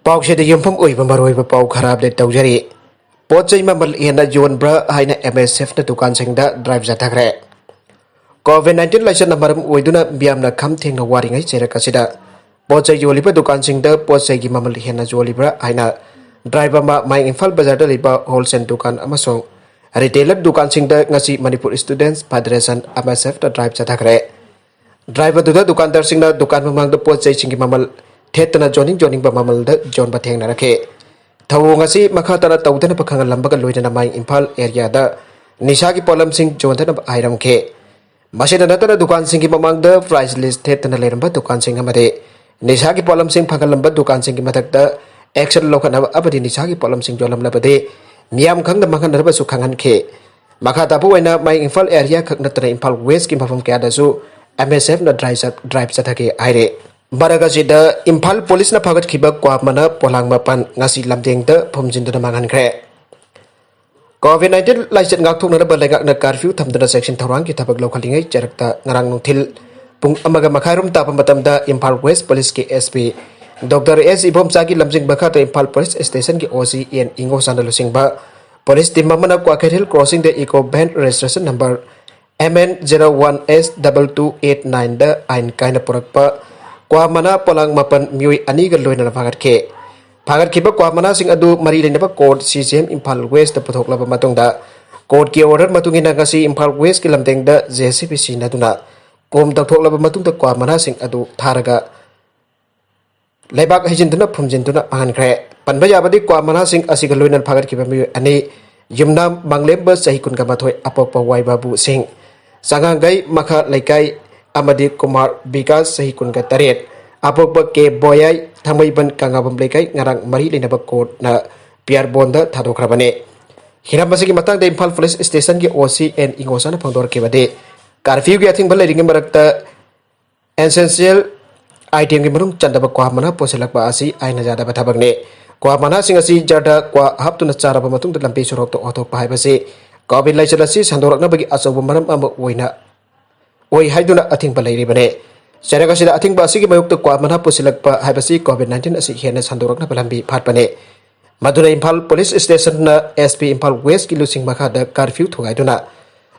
पाउसेद युमफम ओइब मरोइब पाउ खराब ले तौजरी पोचै ममल हेना योनब्रा हाइना एमएसएफ ना दुकान सिंगदा ड्राइव जाथाग्रे कोविड-19 लाइसन मरम ओइदुना बियामना खम थेंगना वारिङै चेरकसिदा पोचै योलिबा दुकान सिंगदा पोचै gi ममल हेना जोलिब्रा हाइना ड्राइवर मा माइ इम्फाल बाजार दा लिबा होलसेल दुकान अमसों रिटेलर दुकान सिंगदा ngasi Manipur students federation MSF दा ड्राइव जाथाग्रे ड्राइवर दुदा दुकानदार सिंगना दुकान ममंग दा पोचै सिंगी ममल थेतना जोनिंग बा ममल दा जोन बा थेंगना रखे थवोंग असि मखातरा तौदना पखंग लंबगा लोइना माइ इम्फाल एरिया दा निशा की पोलम सिंग जोनदना आइरमखे मसेदा नतरा दुकान सिंग की ममंग दा प्राइस लिस्ट थेतना लेरंबा दुकान सिंग अमदे निशा की पोलम सिंग फंगलंबा दुकान सिंग की मथकदा एक्शन लोखना अबदि निशा की पोलम सिंग जोलमलबदे मियाम खंग मखन नरबसु खंगनखे मखाता बुइना माइ इम्फाल एरिया खक नतरा इम्फाल वेस्ट की मफम क्यादसु एमएसएफ न drive चथके आइरे Baragasiда Impal Police na pagat khibak kwamana polang mapan ngasi lamdengda phumjinduna mangankhre COVID-19 laicet ngak thokna balengak na curfew thamdana section thorang ki thabak lokhalingai charakta ngarang nungthil pung amaga makhairum ta pamatamda Impal West Police ki SP Dr. S Ibomsa ki lamjing bakha ta Impal Police Station ki OC en Ingo Sandalu Singba Police team mamana Kwakhel crossing the Eco Band registration number MN01S2289 da ain kaina purakpa Kwamana polang mapan miui ani ga loina phagat khiba kwamana sing adu mari lenaba court CCM Impal West da puthok laba matungda court ki order matungina ngasi Impal West ki lamteng da JCP sinaduna kom takthok laba matungda kwamana sing adu tharaga leibak hijinduna phumjinduna ankhre panba yabadi kwamana sing asiga loina phagat khiba miui ani yumna mangleba sahi kun ga mathoi apokpa wai babu sing sangangai makha laikai amadi Kumar Vikas sahi kun ka taret apokba ke boyai thamaiban kangabam lekai ngarang mari lenaba court na piar bonda thadokrabane hiramasi ki matang de Impal Police Station ki OC and ingosana phangdor ke bade curfew ki athing balai ring marakta essential item ki marung chandaba kwa mana poselakba asi aina jada bathabakne kwa mana sing asi jada kwa haptuna charaba matung da lampi sorok to othok pai base covid laichala si sandorakna bagi asobu maram am oina Oi haiduna ating balai ribane Saraka sida ating basi ki mayuk to kwa mana pusilakpa haibasi COVID-19 asi hena sandorakna balambi phatpane Madura Impal Police Station na SP Impal West ki lusing makha da curfew thugai duna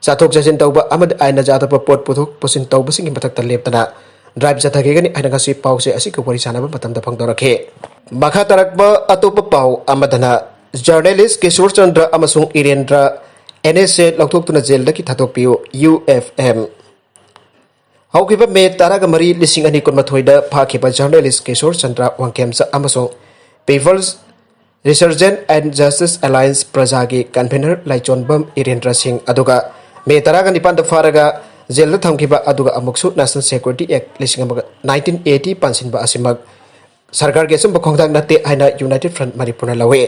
sathok jasin tauba amad aina jada pa pot puthok pusin tauba sing matak ta leptana drive jathage gani aina ngasi pause asi ko pori sana ba matam da phangdorakhe makha tarakba atopa pau amadana journalist Kishore Chandra amasung Irendra NSA lokthok tuna jail da ki thatok piu UFM Haukiba me taraga mari lising ani kun mathoida phakiba journalist Kishore Chandra Wangkemsa amasong People's Resurgent and Justice Alliance Prajagi convener Laichonbam Irendra Singh aduga me taraga nipan da faraga jail da thamkiba aduga amuksu National Security Act lising 1980 pansinba asimag sarkar ge sum khongdang nate aina United Front Manipur lawe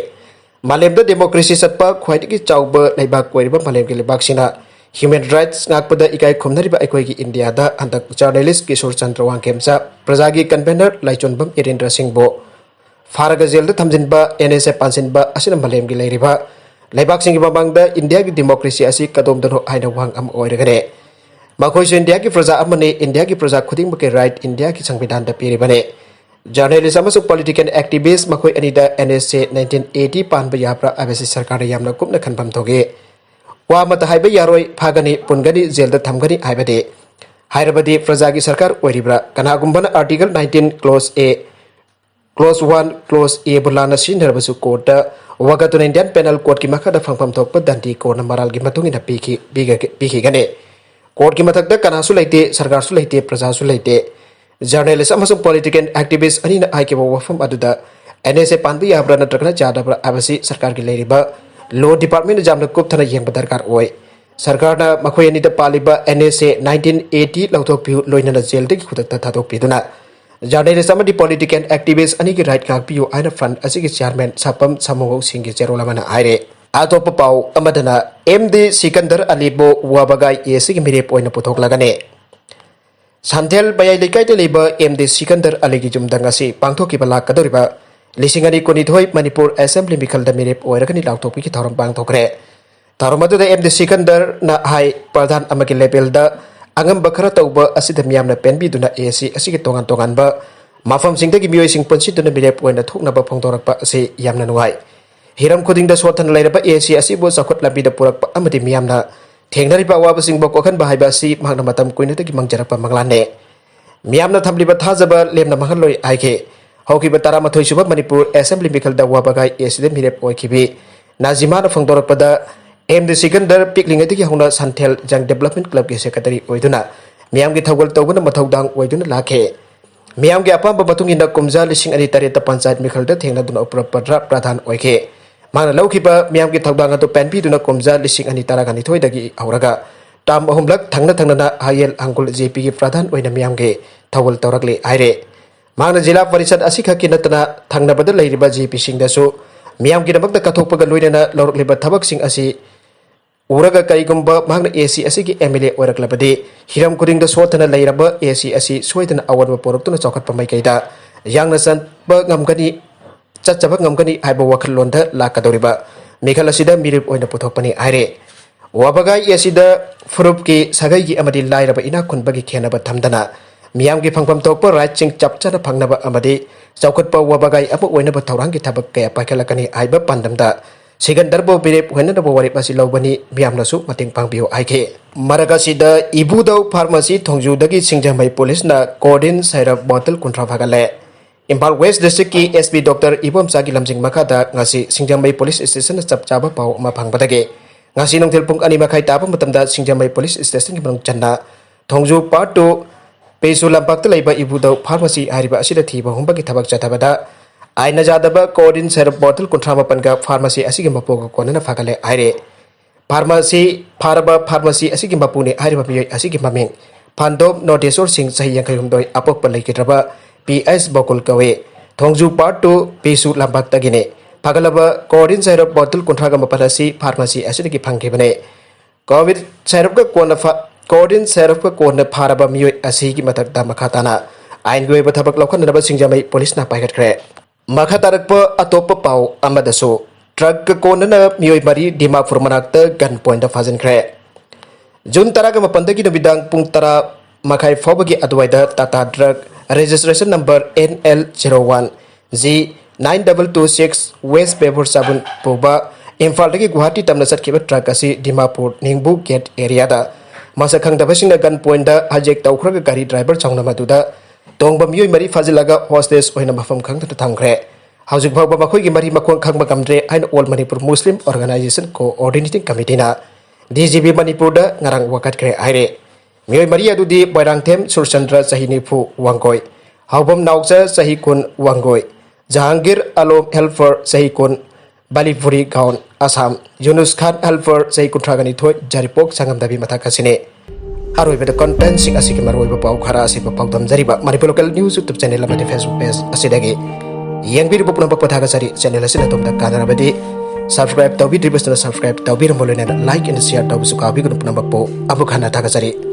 malemda democracy satpa khwaidigi chawba leibak koiriba malem ge lebak sina Human Rights ngakpada ikai khomnariba aikoi India da antak journalist Kishore Chandra Wangkemsa Prajagi convener Laichonbam Irendra Singh bo Faraga jail da thamjinba NSA pansinba asina malem gi leiriba leibak sing babang da India ki democracy asi kadom dano aina wang am oiragane makhoi su India ki praja amane India ki praja khuding ke right India ki sangbidan da piribane journalist amasu political activist makhoi ani da NSA 1980 panba yapra abesi sarkar yamna kupna khanpam thoge wa mata haiba yaroi phagani pungani jail da thamgani haibade hairabadi prajagi sarkar oiribra kana gumbana article 19 clause 1 clause a bulana sinharbasu court da wagatun Indian penal court ki makha da phangpam thokpa dandi ko na maral gi matungi na piki gane court ki mathak da kana su leite sarkar su leite praja su leite journalist amasung political activist ani na aike wafam aduda NSA panbi yabra na trakna jadabra abasi sarkar gi leiriba Law Department jamna kup thana yeng badarkar oi sarkar na makhoi ani da paliba NSA 1980 lauthok piu loina na jail de ki khudak ta thadok piduna journalist amadi political activist ani ki right kak piu aina front asi ki chairman sapam samongo sing ki cherola mana aire atop pau amadana MD Sikandar Alibo wabagai esi ki mirep oina puthok lagane Santhel bayai lekai te leba MD Sikandar Ali ki jumdang asi pangthok ki balak kadoriba Lisingani kunithoi Manipur Assembly Mikal da mirep oiragani lautopi ki thoram bang thokre tharomadu da MD Sikandar na hai pradhan amaki level da angam bakara tauba asida miyamna penbi duna AC asigi tongan ba ꯃꯐꯝꯁꯤꯡꯗꯒꯤ ꯃꯤꯑꯣꯏꯁꯤꯡ ꯄꯨꯟꯁꯤꯟꯗꯨꯅ ꯃꯤꯔꯦꯞ ꯑꯣꯏꯅ ꯊꯣꯛꯅꯕ ꯐꯣꯡꯗꯣꯔꯛꯄ ꯑꯁꯤ ꯌꯥꯝꯅ ꯅꯨꯡꯉꯥꯏ ꯍꯤꯔꯝ ꯈꯨꯗꯤꯡꯗ ꯁꯣꯠꯊꯅ ꯂꯩꯔꯕ ꯑꯦꯁꯤ ꯑꯁꯤꯕꯨ ꯆꯥꯎꯈꯠ ꯂꯝꯕꯤꯗ ꯄꯨꯔꯛꯄ ꯑꯃꯗꯤ ꯃꯤꯌꯥꯝꯅ ꯊꯦꯡꯅꯔꯤꯕ ꯑꯋꯥꯕꯁꯤꯡꯕꯨ ꯀꯣꯛꯍꯟꯕ ꯍꯥꯏꯕ ꯑꯁꯤ ꯃꯍꯥꯛꯅ ꯃꯇꯝ ꯀꯨꯏꯅꯗꯒꯤ ꯃꯪꯖꯔꯛꯄ ꯃꯪꯂꯥꯟꯅꯤ ꯃꯤꯌꯥꯝꯅ ꯊꯝꯂꯤꯕ ꯊꯥꯖꯕ ꯂꯦꯝꯅ ꯃꯥꯡꯍꯜꯂꯣꯏ ꯍꯥꯏꯈꯤ ꯍꯧꯈꯤꯕ 13 ꯁꯨꯕ ꯃꯅꯤꯄꯨꯔ ꯑꯦꯁꯦꯝꯕ꯭ꯂꯤ ꯃꯤꯈꯜꯗ ꯋꯥꯕꯒꯥꯏ ꯑꯦꯁꯤꯗ ꯃꯤꯔꯦꯞ ꯑꯣꯏꯈꯤꯕꯤ ꯅꯥꯖꯤꯃꯥꯅ ꯐꯣꯡꯗꯣꯔꯛꯄꯗ ꯑꯦꯝꯗꯤ ꯁꯤꯀꯟꯗꯔ ꯄꯤꯛꯂꯤꯉꯩꯗꯒꯤ ꯍꯧꯅ ꯁꯟꯊꯦꯜ ꯖꯪ ꯗꯦꯕꯂꯞꯃꯦꯟꯠ ꯀ꯭ꯂꯕꯀꯤ ꯁꯦꯀ꯭ꯔꯦꯇꯔꯤ ꯑꯣꯏꯗꯨꯅ ꯃꯤꯌꯥꯝꯒꯤ ꯊꯧꯒꯜ ꯇꯧꯕꯅ ꯃꯊꯧꯗꯥꯡ ꯑꯣꯏꯗꯨꯅ ꯂꯥꯛꯈꯤ ꯃꯤꯌꯥꯝꯒꯤ ꯑꯄꯥꯝꯕ ꯃꯇꯨꯡ ꯏꯟꯅ ꯀꯨꯝꯖꯥ 2008ꯇ ꯄꯟꯆꯥꯌꯠ ꯃꯤꯈꯜꯗ ꯊꯦꯡꯅꯗꯨꯅ ꯎꯄ꯭ꯔ ꯄ꯭ꯔꯙꯥꯟ ꯑꯣꯏꯈꯤ ꯃꯥꯅ ꯂꯧꯈꯤꯕ ꯃꯤꯌꯥꯝꯒꯤ ꯊꯧꯗꯥꯡ ꯑꯗꯨ ꯄꯦꯟꯕꯤꯗꯨꯅ ꯀꯨꯝꯖꯥ 2012ꯗꯒꯤ ꯍꯧꯔꯒ ꯇꯥꯝ ꯑꯍꯨꯝꯂꯛ ꯊꯪꯅ ꯍꯌꯦꯜ ꯍꯪꯒꯨꯜ ꯖꯦꯄꯤꯒꯤ ꯄ꯭ꯔꯙꯥꯟ ꯑꯣꯏꯅ ꯃꯤꯌꯥꯝꯒꯤ ꯊꯧꯒꯜ ꯇꯧꯔꯛꯂꯤ ꯍꯥꯏꯔꯦ ꯃꯥꯅ ꯖꯤꯂꯥ ꯄꯔꯤꯁꯗ ꯑꯁꯤꯈꯛꯀꯤ ꯅꯠꯇꯅ ꯊꯪꯅꯕꯗ ꯂꯩꯔꯤꯕ ꯖꯦꯄꯤꯁꯤꯡꯗꯁꯨ ꯃꯤꯌꯥꯝꯒꯤꯗꯃꯛꯇ ꯀꯠꯊꯣꯛꯄꯒ ꯂꯣꯏꯅꯅ ꯂꯧꯔꯛꯂꯤꯕ ꯊꯕꯛꯁꯤꯡ ꯑꯁꯤ ꯎꯔꯒ ꯀꯔꯤꯒꯨꯝꯕ ꯃꯍꯥꯛꯅ ꯑꯦꯁꯤ ꯑꯁꯤꯒꯤ ꯑꯦꯝꯑꯦꯜꯑꯦ ꯑꯣꯏꯔꯛꯂꯕꯗꯤ ꯍꯤꯔꯝ ꯈꯨꯗꯤꯡꯗ ꯁꯣꯠꯊꯅ ꯂꯩꯔꯕ ꯑꯦꯁꯤ ꯑꯁꯤ ꯁꯣꯏꯗꯅ ꯑꯋꯟꯕ ꯄꯣꯔꯛꯇꯨꯅ ꯆꯥꯎꯈꯠꯄ ꯃꯥꯏꯀꯩꯗ ꯌꯥꯡꯅ ꯆꯠꯆꯕ ꯉꯝꯒꯅꯤ ꯍꯥꯏꯕ ꯋꯥꯈꯜꯂꯣꯟꯗ ꯂꯥꯛꯀꯗꯧꯔꯤꯕ ꯃꯤꯈꯜ ꯑꯁꯤꯗ ꯃꯤꯔꯦꯞ ꯑꯣꯏꯅ ꯄꯨꯊꯣꯛꯄꯅꯤ ꯍꯥꯏꯔꯦ ꯋꯥꯕꯒꯥꯏ ꯑꯦꯁꯤꯗ ꯐꯨꯔꯨꯞꯀꯤ ꯁꯥꯒꯩꯒꯤ ꯑꯃꯗꯤ ꯂꯥꯏꯔꯕ ꯏꯅꯥꯛ ꯈꯨꯟꯕꯒꯤ ꯈꯦꯟꯅꯕ ꯊꯝꯗꯅ ꯃꯤꯌꯥꯝꯒꯤ ꯐꯪꯐꯝ ꯊꯣꯛꯄ ꯔꯥꯏꯠꯁꯤꯡ ꯆꯞ ꯆꯥꯅ ꯐꯪꯅꯕ ꯑꯃꯗꯤ ꯆꯥꯎꯈꯠꯄ ꯋꯥꯕꯒꯥꯏ ꯑꯃ ꯑꯣꯏꯅꯕ ꯊꯧꯔꯥꯡꯒꯤ ꯊꯕꯛ ꯀꯌꯥ ꯄꯥꯏꯈꯠꯂꯛꯀꯅꯤ ꯍꯥꯏꯕ ꯄꯥꯟꯗꯝꯗ ꯁꯤꯀꯟꯗꯔꯕꯨ ꯃꯤꯔꯦꯞ ꯑꯣꯏꯅꯅꯕ ꯋꯥꯔꯦꯞ ꯑꯁꯤ ꯂꯧꯕꯅꯤ ꯃꯤꯌꯥꯝꯅꯁꯨ ꯃꯇꯦꯡ ꯄꯥꯡꯕꯤꯌꯨ ꯍꯥꯏꯈꯤ ꯃꯔꯛ ꯑꯁꯤꯗ ꯏꯕꯨꯗꯧ ꯐꯥꯔꯃꯥꯁꯤ ꯊꯣꯡꯖꯨꯗꯒꯤ ꯁꯤꯡꯖꯃꯩ ꯄꯨꯂꯤꯁꯅ ꯀꯣꯔꯗꯤꯟ ꯁꯥꯏꯔꯞ ꯕꯣꯇꯜ 30 ꯐꯥꯒꯠꯂꯦ ꯏꯝꯐꯥꯜ ꯋꯦꯁ ꯗꯤꯁꯇ꯭ꯔꯤꯛꯀꯤ ꯑꯦꯁꯄꯤ ꯗꯣꯛꯇꯔ ꯏꯕꯣꯝꯆꯥꯒꯤ ꯂꯝꯖꯤꯡ ꯃꯈꯥꯗ ꯉꯁꯤ ꯁꯤꯡꯖꯃꯩ ꯄꯨꯂꯤꯁ ꯁ꯭ꯇꯦꯁꯟꯗ ꯆꯞ ꯆꯥꯕ ꯄꯥꯎ ꯑꯃ ꯐꯪꯕꯗꯒꯤ ngasi nongthil pung 2:30 taaba matamda Singjamai police station ki manung channa thongju part 2 pesu lampak laiba ibudau pharmacy hariba asida thiba humba ki thabak chathabada aina jadaba codeine syrup bottle 38 ga pharmacy asigi mapoga konana fagale aire pharmacy pharmacy asigi mapune hariba miyoi asigi maming phandom nodesor singh sahi yankai humdoi apok palai kitraba PS bokul kawe thongju part 2 pesu lampak tagine pagalaba codeine syrup bottle 30 ga mapalasi pharmacy asidi ki phangkibane covid syrup ga kona codeine syrup ga kona pharaba miyoi asigi matakta makhatana ain goi ba thabak lokhanaba Singjamai police na paigat kre makhatarap atop pau amadaso truck ga kona miyoi mari Dimapur manakta gun point fajan kre June 10 ga mapandagi nubidang pung 10 makai fobagi adwaida Tata truck registration number NL01 G 9226 West Pebor Sabun Puba Imphal dagi Guwahati tamna satkiba truck asi Dimapur Ningbu gate area da masa khangdabasingna gun point da hajek tawkhraga gari driver chawna maduda tongba miyoi mari fajilaga hostage oina mafam khangda thamkhre haujuk bhawba makhoi gi mari makhong khangba kamdre aina All Manipur Muslim Organization Coordinating Committee na DGB Manipur da ngarang wakat kre aire miyoi mari adudi Bairangthem Surchandra Sahinifu Wangkoi haubam nauksa Sahi Kun Wangkoi Jahangir Alom Helfer Sahikun Balipuri Gaon Assam Yunus Khan Helfer Sahikun Tragani Thoi Jaripok Sangam Dabi Matakasine Aroi with the content sing asiki maroi pau khara asi pau dam jariba Manipur local news YouTube channel amati Facebook page asidagi yang bir pupna pakpathaga sari channel asina tomda kanarabadi subscribe tawbi dribasna subscribe tawbi rombolena like and share tawbi sukabi group number po abu khana thaga sari